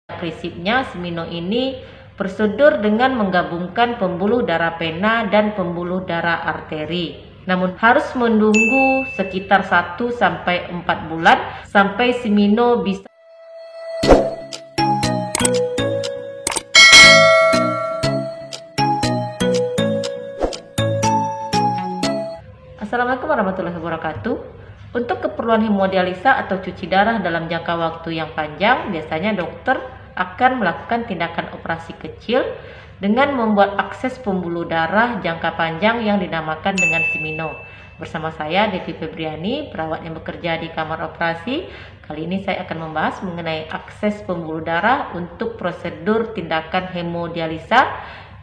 Prinsipnya Semino ini prosedur dengan menggabungkan pembuluh darah vena dan pembuluh darah arteri. Namun harus menunggu sekitar 1-4 bulan sampai Semino bisa. Assalamualaikum warahmatullahi wabarakatuh. Untuk keperluan hemodialisa atau cuci darah dalam jangka waktu yang panjang, biasanya dokter akan melakukan tindakan operasi kecil dengan membuat akses pembuluh darah jangka panjang yang dinamakan dengan Semino. Bersama saya Devi Febriani, perawat yang bekerja di kamar operasi. Kali ini saya akan membahas mengenai akses pembuluh darah untuk prosedur tindakan hemodialisa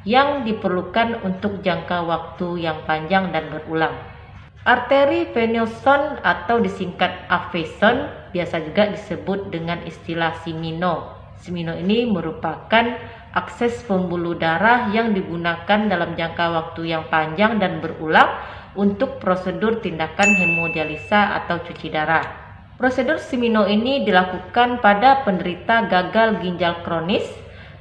yang diperlukan untuk jangka waktu yang panjang dan berulang. Arteri venoson atau disingkat AV-son biasa juga disebut dengan istilah Semino. Semino ini merupakan akses pembuluh darah yang digunakan dalam jangka waktu yang panjang dan berulang untuk prosedur tindakan hemodialisa atau cuci darah. Prosedur Semino ini dilakukan pada penderita gagal ginjal kronis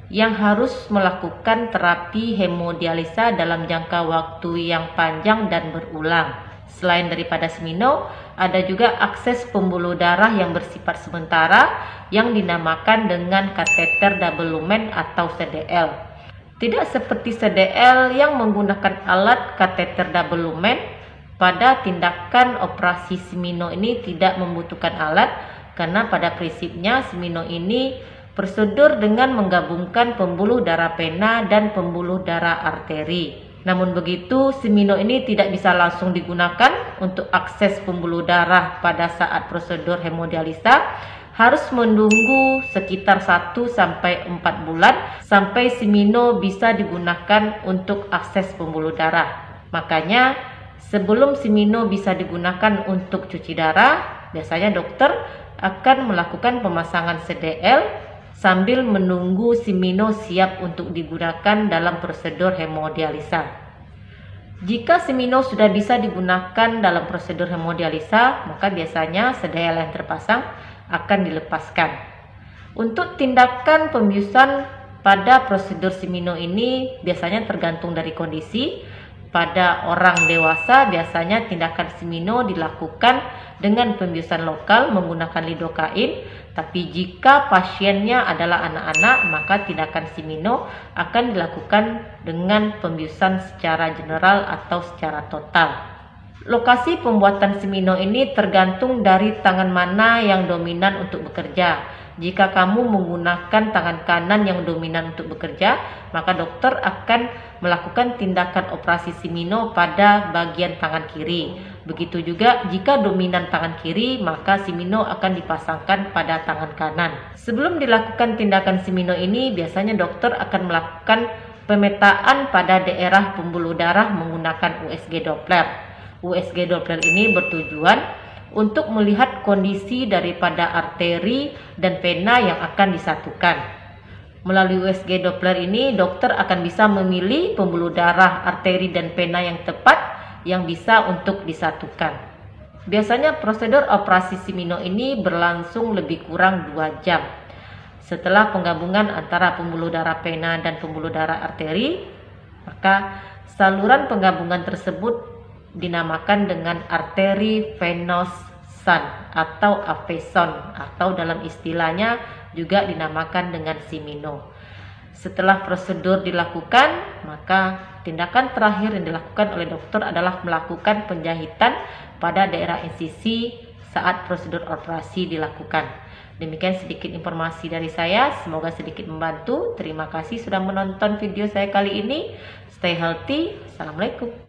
yang harus melakukan terapi hemodialisa dalam jangka waktu yang panjang dan berulang. Selain daripada Semino, ada juga akses pembuluh darah yang bersifat sementara yang dinamakan dengan kateter double lumen atau CDL. Tidak seperti CDL yang menggunakan alat kateter double lumen, pada tindakan operasi Semino ini tidak membutuhkan alat karena pada prinsipnya Semino ini prosedur dengan menggabungkan pembuluh darah vena dan pembuluh darah arteri. Namun begitu, Semino ini tidak bisa langsung digunakan untuk akses pembuluh darah pada saat prosedur hemodialisa. Harus menunggu sekitar 1-4 bulan sampai Semino bisa digunakan untuk akses pembuluh darah. Makanya sebelum Semino bisa digunakan untuk cuci darah, biasanya dokter akan melakukan pemasangan CDL sambil menunggu Semino siap untuk digunakan dalam prosedur hemodialisa. Jika Semino sudah bisa digunakan dalam prosedur hemodialisa, maka biasanya CDL yang terpasang akan dilepaskan. Untuk tindakan pembiusan pada prosedur Semino ini biasanya tergantung dari kondisi. Pada orang dewasa biasanya tindakan Semino dilakukan dengan pembiusan lokal menggunakan lidokain, tapi jika pasiennya adalah anak-anak maka tindakan Semino akan dilakukan dengan pembiusan secara general atau secara total. Lokasi pembuatan Semino ini tergantung dari tangan mana yang dominan untuk bekerja. Jika kamu menggunakan tangan kanan yang dominan untuk bekerja, maka dokter akan melakukan tindakan operasi Semino pada bagian tangan kiri. Begitu juga jika dominan tangan kiri, maka Semino akan dipasangkan pada tangan kanan. Sebelum dilakukan tindakan Semino ini, biasanya dokter akan melakukan pemetaan pada daerah pembuluh darah menggunakan USG Doppler. USG Doppler ini bertujuan untuk melihat kondisi daripada arteri dan vena yang akan disatukan. Melalui USG Doppler ini, dokter akan bisa memilih pembuluh darah, arteri, dan vena yang tepat yang bisa untuk disatukan. Biasanya prosedur operasi Semino ini berlangsung lebih kurang 2 jam. Setelah penggabungan antara pembuluh darah vena dan pembuluh darah arteri, maka saluran penggabungan tersebut dinamakan dengan arteri venoson atau AV-son atau dalam istilahnya juga dinamakan dengan Semino. Setelah prosedur dilakukan, maka tindakan terakhir yang dilakukan oleh dokter adalah melakukan penjahitan pada daerah insisi saat prosedur operasi dilakukan. Demikian sedikit informasi dari saya, semoga sedikit membantu. Terima kasih sudah menonton video saya kali ini. Stay healthy. Assalamualaikum.